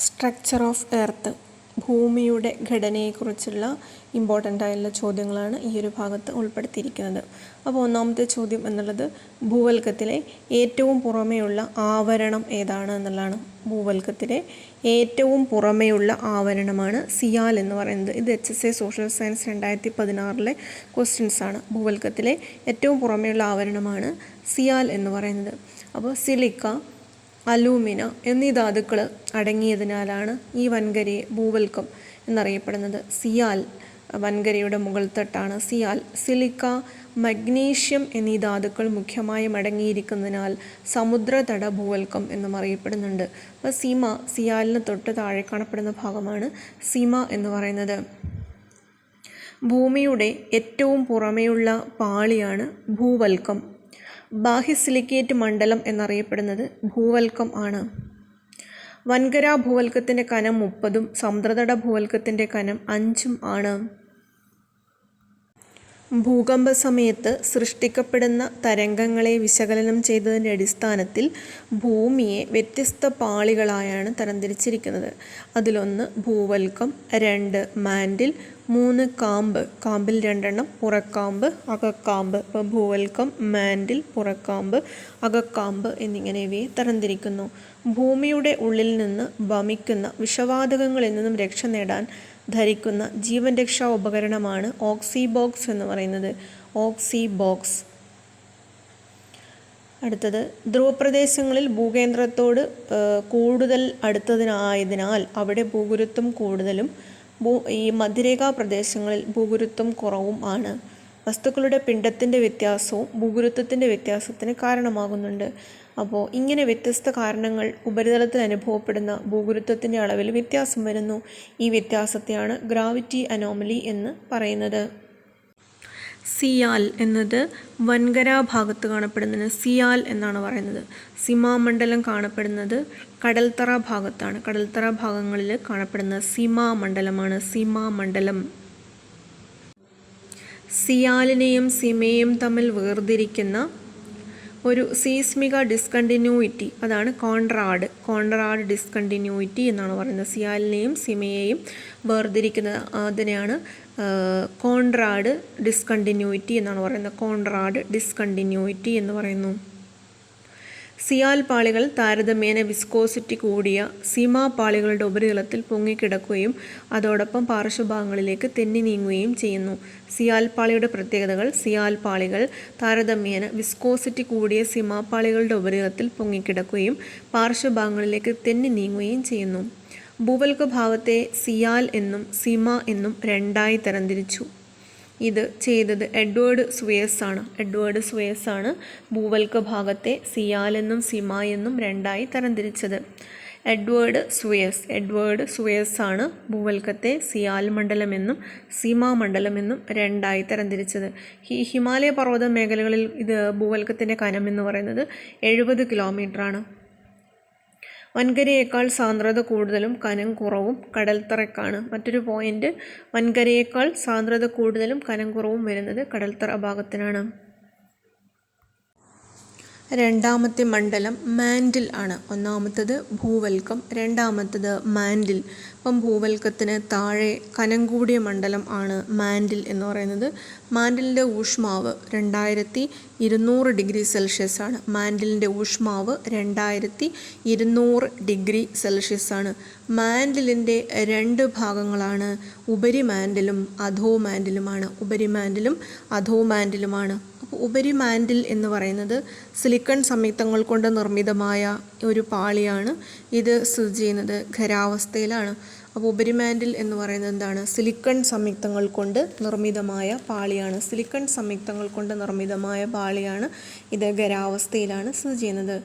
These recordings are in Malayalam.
സ്ട്രക്ചർ ഓഫ് എർത്ത്, ഭൂമിയുടെ ഘടനയെക്കുറിച്ചുള്ള ഇമ്പോർട്ടൻ്റ് ആയുള്ള ചോദ്യങ്ങളാണ് ഈ ഒരു ഭാഗത്ത് ഉൾപ്പെടുത്തിയിരിക്കുന്നത്. അപ്പോൾ ഒന്നാമത്തെ ചോദ്യം എന്നുള്ളത് ഭൂവൽക്കത്തിലെ ഏറ്റവും പുറമേയുള്ള ആവരണം ഏതാണ് എന്നുള്ളതാണ്. ഭൂവൽക്കത്തിലെ ഏറ്റവും പുറമേയുള്ള ആവരണമാണ് സിയാൽ എന്ന് പറയുന്നത്. ഇത് HSA സോഷ്യൽ സയൻസ് 2016 ക്വസ്റ്റ്യൻസ് ആണ്. ഭൂവൽക്കത്തിലെ ഏറ്റവും പുറമേയുള്ള ആവരണമാണ് സിയാൽ എന്ന് പറയുന്നത്. അപ്പോൾ സിലിക്ക, അലൂമിന എന്നീ ധാതുക്കൾ അടങ്ങിയതിനാലാണ് ഈ വൻകരയെ ഭൂവൽക്കം എന്നറിയപ്പെടുന്നത്. സിയാൽ വൻകരയുടെ മുകൾ തട്ടാണ് സിയാൽ. സിലിക്ക, മഗ്നീഷ്യം എന്നീ ധാതുക്കൾ മുഖ്യമായും അടങ്ങിയിരിക്കുന്നതിനാൽ സമുദ്രതട ഭൂവൽക്കം എന്നും അറിയപ്പെടുന്നുണ്ട്. അപ്പോൾ സിയാലിന് തൊട്ട് താഴെ കാണപ്പെടുന്ന ഭാഗമാണ് സിമ എന്ന് പറയുന്നത്. ഭൂമിയുടെ ഏറ്റവും പുറമെയുള്ള പാളിയാണ് ഭൂവൽക്കം. ബാഹ്യ സിലിക്കേറ്റ് മണ്ഡലം എന്നറിയപ്പെടുന്നത് ഭൂവൽക്കം ആണ്. വൻകര ഭൂവൽക്കത്തിൻ്റെ കനം 30ഉം സമുദ്രതട ഭൂവൽക്കത്തിൻ്റെ കനം 5ഉം ആണ്. ഭൂകമ്പ സമയത്ത് സൃഷ്ടിക്കപ്പെടുന്ന തരംഗങ്ങളെ വിശകലനം ചെയ്തതിൻ്റെ അടിസ്ഥാനത്തിൽ ഭൂമിയെ വ്യത്യസ്ത പാളികളായാണ് തരംതിരിച്ചിരിക്കുന്നത്. അതിലൊന്ന് ഭൂവൽക്കം, 2 മാൻഡിൽ, 3 കാമ്പ്, കാമ്പിൽ 2 എണ്ണം, പുറക്കാമ്പ്, അകക്കാമ്പ്. ഇപ്പോൾ ഭൂവൽക്കം, മാൻഡിൽ, പുറക്കാമ്പ്, അകക്കാമ്പ് എന്നിങ്ങനെ ഇവയെ തരംതിരിക്കുന്നു. ഭൂമിയുടെ ഉള്ളിൽ നിന്ന് വമിക്കുന്ന വിഷവാതകങ്ങളിൽ നിന്നും രക്ഷ നേടാൻ ധരിക്കുന്ന ജീവൻ രക്ഷാ ഉപകരണമാണ് ഓക്സിബോക്സ് എന്ന് പറയുന്നത്. ഓക്സിബോക്സ്. അടുത്തത്, ധ്രുവപ്രദേശങ്ങളിൽ ഭൂകേന്ദ്രത്തോട് കൂടുതൽ അടുത്തതിനായതിനാൽ അവിടെ ഭൂഗുരുത്വം കൂടുതലും ഈ മധ്യരേഖാ പ്രദേശങ്ങളിൽ ഭൂഗുരുത്വം കുറവും ആണ്. വസ്തുക്കളുടെ പിണ്ഡത്തിൻ്റെ വ്യത്യാസവും ഭൂഗുരുത്വത്തിൻ്റെ വ്യത്യാസത്തിന് കാരണമാകുന്നുണ്ട്. അപ്പോൾ ഇങ്ങനെ വ്യത്യസ്ത കാരണങ്ങൾ ഉപരിതലത്തിൽ അനുഭവപ്പെടുന്ന ഭൂഗുരുത്വത്തിൻ്റെ അളവിൽ വ്യത്യാസം വരുന്നു. ഈ വ്യത്യാസത്തെയാണ് ഗ്രാവിറ്റി അനോമലി എന്ന് പറയുന്നത്. സിയാൽ എന്നത് വൻകര ഭാഗത്ത് കാണപ്പെടുന്നതിന് സിയാൽ എന്നാണ് പറയുന്നത്. സിമാമണ്ഡലം കാണപ്പെടുന്നത് കടൽത്തറ ഭാഗത്താണ്. കടൽത്തറ ഭാഗങ്ങളിൽ കാണപ്പെടുന്ന സിമാമണ്ഡലമാണ് സിമാമണ്ഡലം. സിയാലിനെയും സിമയെയും തമ്മിൽ വേർതിരിക്കുന്ന ഒരു സീസ്മിക ഡിസ്കണ്ടിന്യൂയിറ്റി, അതാണ് കോൺട്രാഡ് ഡിസ്കണ്ടിന്യൂയിറ്റി എന്നാണ് പറയുന്നത്. സിയാലിനെയും സിമയെയും വേർതിരിക്കുന്ന അതിനെയാണ് കോൺട്രാഡ് ഡിസ്കണ്ടിന്യൂയിറ്റി എന്നാണ് പറയുന്നത്. കോൺട്രാഡ് ഡിസ്കണ്ടിന്യൂയിറ്റി എന്ന് പറയുന്നു. സിയാൽ പാളികൾ താരതമ്യേന വിസ്കോസിറ്റി കൂടിയ സിമ പാളികളുടെ ഉപരിതലത്തിൽ പൊങ്ങിക്കിടക്കുകയും അതോടൊപ്പം പാർശ്വഭാഗങ്ങളിലേക്ക് തെന്നി നീങ്ങുകയും ചെയ്യുന്നു. സിയാൽ പാളിയുടെ പ്രത്യേകതകൾ: സിയാൽ പാളികൾ താരതമ്യേന വിസ്കോസിറ്റി കൂടിയ സിമ പാളികളുടെ ഉപരിതലത്തിൽ പൊങ്ങിക്കിടക്കുകയും പാർശ്വഭാഗങ്ങളിലേക്ക് തെന്നി നീങ്ങുകയും ചെയ്യുന്നു. ഭൂവൽക്ക ഭാഗത്തെ സിയാൽ എന്നും സിമ എന്നും രണ്ടായി തരംതിരിച്ചു. ഇത് ചെയ്തത് എഡ്വേർഡ് സുയേസ് ആണ് ഭൂവൽക്ക ഭാഗത്തെ സിയാൽ എന്നും സിമ എന്നും രണ്ടായി തരംതിരിച്ചത്. എഡ്വേർഡ് സുയേസ് ആണ് ഭൂവൽക്കത്തെ സിയാൽ മണ്ഡലമെന്നും സിമ മണ്ഡലമെന്നും രണ്ടായി തരംതിരിച്ചത്. ഹിമാലയ പർവ്വത മേഖലകളിൽ ഇത് ഭൂവൽക്കത്തിൻ്റെ കനം എന്ന് പറയുന്നത് 70 കിലോമീറ്ററാണ്. വൻകരയേക്കാൾ സാന്ദ്രത കൂടുതലും കനം കുറവും കടൽത്തറയ്ക്കാണ്. മറ്റൊരു പോയിന്റ്, വൻകരയേക്കാൾ സാന്ദ്രത കൂടുതലും കനം കുറവും വരുന്നത് കടൽത്തറ ഭാഗത്തിനാണ്. രണ്ടാമത്തെ മണ്ഡലം മാൻഡിൽ ആണ്. ഒന്നാമത്തത് ഭൂവൽക്കം, രണ്ടാമത്തത് മാൻഡിൽ. അപ്പം ഭൂവൽക്കത്തിന് താഴെ കനം കൂടിയ മണ്ഡലം ആണ് മാൻഡിൽ എന്ന് പറയുന്നത്. മാൻഡിലിൻ്റെ ഊഷ്മാവ് 2200 ഡിഗ്രി സെൽഷ്യസ് ആണ്. മാൻഡിലിൻ്റെ ഊഷ്മാവ് 2200 ഡിഗ്രി സെൽഷ്യസ് ആണ്. മാൻഡിലിൻ്റെ 2 ഭാഗങ്ങളാണ്, ഉപരിമാൻഡിലും അധോമാൻഡിലുമാണ്. അപ്പോൾ ഉപരിമാൻഡിൽ എന്ന് പറയുന്നത് സിലിക്കൺ സംയുക്തങ്ങൾ കൊണ്ട് നിർമ്മിതമായ ഒരു പാളിയാണ്. ഇത് സ്ഥിതി ചെയ്യുന്നത് ഖരാവസ്ഥയിലാണ്. അപ്പോൾ ഉപരിമാൻഡിൽ എന്ന് പറയുന്നത് എന്താണ്? സിലിക്കൺ സംയുക്തങ്ങൾ കൊണ്ട് നിർമ്മിതമായ പാളിയാണ്. ഇത് ഖരാവസ്ഥയിലാണ് സ്ഥിതി ചെയ്യുന്നത്.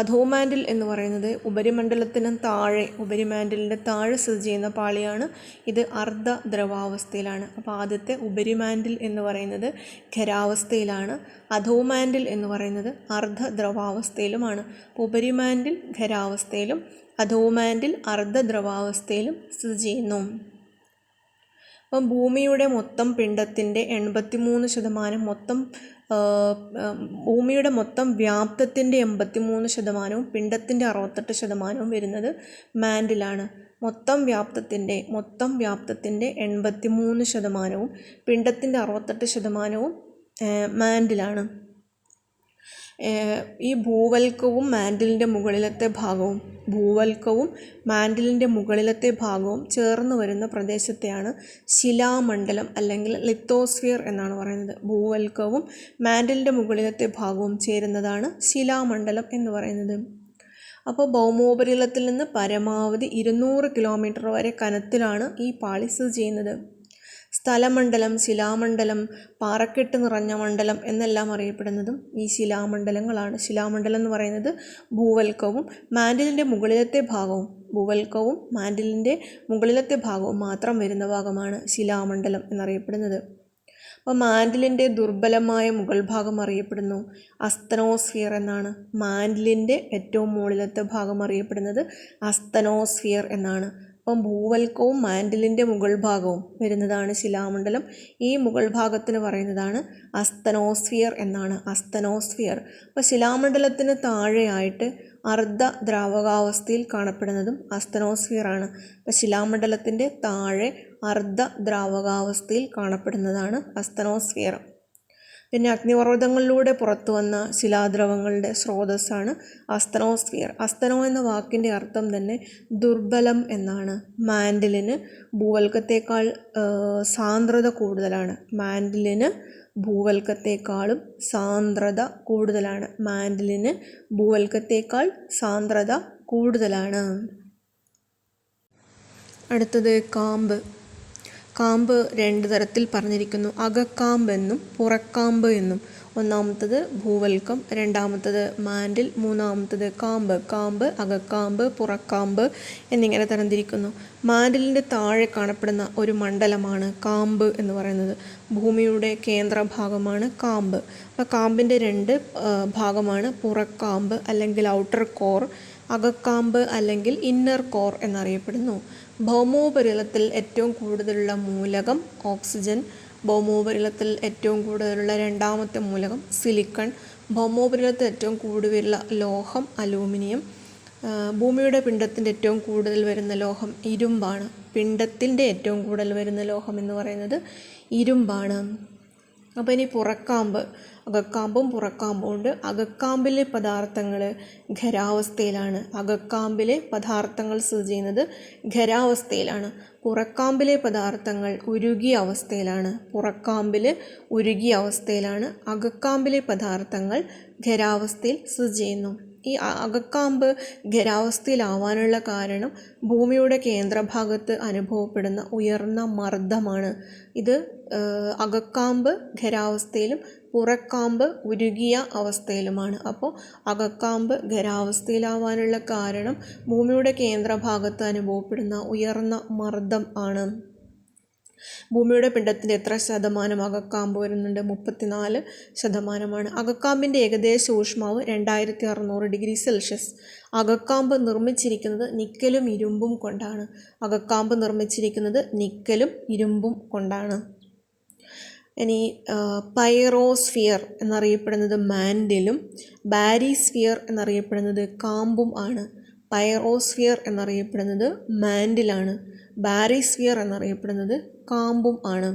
അധോമാൻഡിൽ എന്ന് പറയുന്നത് ഉപരിമാൻഡിലിൻ്റെ താഴെ സ്ഥിതി ചെയ്യുന്ന പാളിയാണ്. ഇത് അർദ്ധ ദ്രവാവസ്ഥയിലാണ്. അപ്പോൾ ആദ്യത്തെ ഉപരിമാൻഡിൽ എന്ന് പറയുന്നത് ഖരാവസ്ഥയിലാണ്, അധോമാൻഡിൽ എന്ന് പറയുന്നത് അർദ്ധ ദ്രവാവസ്ഥയിലുമാണ്. ഉപരിമാൻഡിൽ ഖരാവസ്ഥയിലും അധോമാൻഡിൽ അർദ്ധ ദ്രവാവസ്ഥയിലും സ്ഥിതി ചെയ്യുന്നു. അപ്പം ഭൂമിയുടെ മൊത്തം പിണ്ഡത്തിൻ്റെ 83% മൊത്തം ഭൂമിയുടെ മൊത്തം വ്യാപ്തത്തിൻ്റെ 83%, പിണ്ഡത്തിൻ്റെ 68% വരുന്നത് മാൻഡിലാണ്. മൊത്തം വ്യാപ്തത്തിൻ്റെ 83%, പിണ്ഡത്തിൻ്റെ 68% മാൻഡിലാണ്. ഈ ഭൂവൽക്കവും മാൻഡിലിൻ്റെ മുകളിലത്തെ ഭാഗവും ചേർന്ന് വരുന്ന പ്രദേശത്തെയാണ് ശിലാമണ്ഡലം അല്ലെങ്കിൽ ലിത്തോസ്ഫിയർ എന്നാണ് പറയുന്നത്. ഭൂവൽക്കവും മാൻഡിലിൻ്റെ മുകളിലത്തെ ഭാഗവും ചേരുന്നതാണ് ശിലാമണ്ഡലം എന്ന് പറയുന്നത്. അപ്പോൾ ഭൗമോപരിതലത്തിൽ നിന്ന് പരമാവധി 200 കിലോമീറ്റർ വരെ കനത്തിലാണ് ഈ പാളി സ്ഥിതി ചെയ്യുന്നത്. സ്ഥലമണ്ഡലം, ശിലാമണ്ഡലം, പാറക്കെട്ട് നിറഞ്ഞ മണ്ഡലം എന്നെല്ലാം അറിയപ്പെടുന്നതും ഈ ശിലാമണ്ഡലങ്ങളാണ്. ശിലാമണ്ഡലം എന്ന് പറയുന്നത് ഭൂവൽക്കവും മാൻഡിലിൻ്റെ മുകളിലത്തെ ഭാഗവും മാത്രം വരുന്ന ഭാഗമാണ് ശിലാമണ്ഡലം എന്നറിയപ്പെടുന്നത്. അപ്പോൾ മാൻഡിലിൻ്റെ ദുർബലമായ മുകൾ ഭാഗം അറിയപ്പെടുന്നു അസ്തനോസ്ഫിയർ എന്നാണ്. മാൻഡിലിൻ്റെ ഏറ്റവും മുകളിലത്തെ ഭാഗം അറിയപ്പെടുന്നത് അസ്തനോസ്ഫിയർ എന്നാണ്. അപ്പം ഭൂവൽക്കവും മാൻഡിലിൻ്റെ മുകൾ ഭാഗവും വരുന്നതാണ് ശിലാമണ്ഡലം. ഈ മുകൾ ഭാഗത്തിന് പറയുന്നതാണ് അസ്തനോസ്ഫിയർ എന്നാണ്. അപ്പോൾ ശിലാമണ്ഡലത്തിന് താഴെയായിട്ട് അർദ്ധ ദ്രാവകാവസ്ഥയിൽ കാണപ്പെടുന്നതും അസ്തനോസ്ഫിയർ ആണ്. അപ്പോൾ ശിലാമണ്ഡലത്തിൻ്റെ താഴെ അർദ്ധ ദ്രാവകാവസ്ഥയിൽ കാണപ്പെടുന്നതാണ് അസ്തനോസ്ഫിയർ. പിന്നെ അഗ്നിപർവ്വതങ്ങളിലൂടെ പുറത്തു വന്ന ശിലാദ്രവങ്ങളുടെ സ്രോതസ്സാണ് അസ്തനോസ്ഫിയർ. അസ്തനോ എന്ന വാക്കിൻ്റെ അർത്ഥം തന്നെ ദുർബലം എന്നാണ്. മാൻഡിലിന് ഭൂവൽക്കത്തേക്കാൾ സാന്ദ്രത കൂടുതലാണ്. ഭൂവൽക്കത്തേക്കാൾ സാന്ദ്രത കൂടുതലാണ്. അടുത്തത് കാമ്പ് 2 തരത്തിൽ പറഞ്ഞിരിക്കുന്നു. അകക്കാമ്പ് എന്നും പുറക്കാമ്പ് എന്നും. ഒന്നാമത്തത് ഭൂവൽക്കം, രണ്ടാമത്തത് മാൻഡിൽ, മൂന്നാമത്തത് കാമ്പ്, അകക്കാമ്പ്, പുറക്കാമ്പ് എന്നിങ്ങനെ തരംതിരിക്കുന്നു. മാൻഡിലിൻ്റെ താഴെ കാണപ്പെടുന്ന ഒരു മണ്ഡലമാണ് കാമ്പ് എന്ന് പറയുന്നത്. ഭൂമിയുടെ കേന്ദ്രഭാഗമാണ് കാമ്പ്. അപ്പോൾ കാമ്പിൻ്റെ 2 ഭാഗമാണ് പുറക്കാമ്പ് അല്ലെങ്കിൽ ഔട്ടർ കോർ, അകക്കാമ്പ് അല്ലെങ്കിൽ ഇന്നർ കോർ എന്നറിയപ്പെടുന്നു. ഭൗമോപരിതലത്തിൽ ഏറ്റവും കൂടുതലുള്ള മൂലകം ഓക്സിജൻ, ഭൗമോപരിതലത്തിൽ ഏറ്റവും കൂടുതലുള്ള രണ്ടാമത്തെ മൂലകം സിലിക്കൺ, ഭൗമോപരിതലത്തിൽ ഏറ്റവും കൂടുതലുള്ള ലോഹം അലൂമിനിയം, ഭൂമിയുടെ പിണ്ഡത്തിൻ്റെ ഏറ്റവും കൂടുതൽ വരുന്ന ലോഹം ഇരുമ്പാണ്. പിണ്ഡത്തിൻ്റെ ഏറ്റവും കൂടുതൽ വരുന്ന ലോഹം എന്ന് പറയുന്നത് ഇരുമ്പാണ്. അപ്പോൾ ഇനി പുറക്കാമ്പ്, അകക്കാമ്പും പുറക്കാമ്പും ഉണ്ട്. അകക്കാമ്പിലെ പദാർത്ഥങ്ങൾ ഖരാവസ്ഥയിലാണ്. അകക്കാമ്പിലെ പദാർത്ഥങ്ങൾ സ്ഥിതി ചെയ്യുന്നത് ഖരാവസ്ഥയിലാണ്. പുറക്കാമ്പിലെ പദാർത്ഥങ്ങൾ ഉരുകിയ അവസ്ഥയിലാണ്. അകക്കാമ്പിലെ പദാർത്ഥങ്ങൾ ഖരാവസ്ഥയിൽ സ്ഥിതി ചെയ്യുന്നു. ഈ അകക്കാമ്പ് ഖരാവസ്ഥയിലാവാനുള്ള കാരണം ഭൂമിയുടെ കേന്ദ്രഭാഗത്ത് അനുഭവപ്പെടുന്ന ഉയർന്ന മർദ്ദമാണ്. ഇത് അകക്കാമ്പ് ഖരാവസ്ഥയിലും പുറക്കാമ്പ് ഉരുകിയ അവസ്ഥയിലുമാണ്. അപ്പോൾ അകക്കാമ്പ് ഖരാവസ്ഥയിലാവാനുള്ള കാരണം ഭൂമിയുടെ കേന്ദ്രഭാഗത്ത് അനുഭവപ്പെടുന്ന ഉയർന്ന മർദ്ദം ആണ്. ഭൂമിയുടെ പിണ്ഡത്തിൻ്റെ എത്ര ശതമാനം അകക്കാമ്പ് വരുന്നുണ്ട്? 34%. അകക്കാമ്പിൻ്റെ ഏകദേശ ഊഷ്മാവ് 2600 ഡിഗ്രി സെൽഷ്യസ്. അകക്കാമ്പ് നിർമ്മിച്ചിരിക്കുന്നത് നിക്കലും ഇരുമ്പും കൊണ്ടാണ്. ഇനി പൈറോസ്ഫിയർ എന്നറിയപ്പെടുന്നത് മാൻഡിലും ബാരിസ്ഫിയർ എന്നറിയപ്പെടുന്നത് കാമ്പും ആണ്. പൈറോസ്ഫിയർ എന്നറിയപ്പെടുന്നത് മാൻഡിലാണ്, ബാരിസ്ഫിയർ എന്നറിയപ്പെടുന്നത് കാമ്പും ആണ്.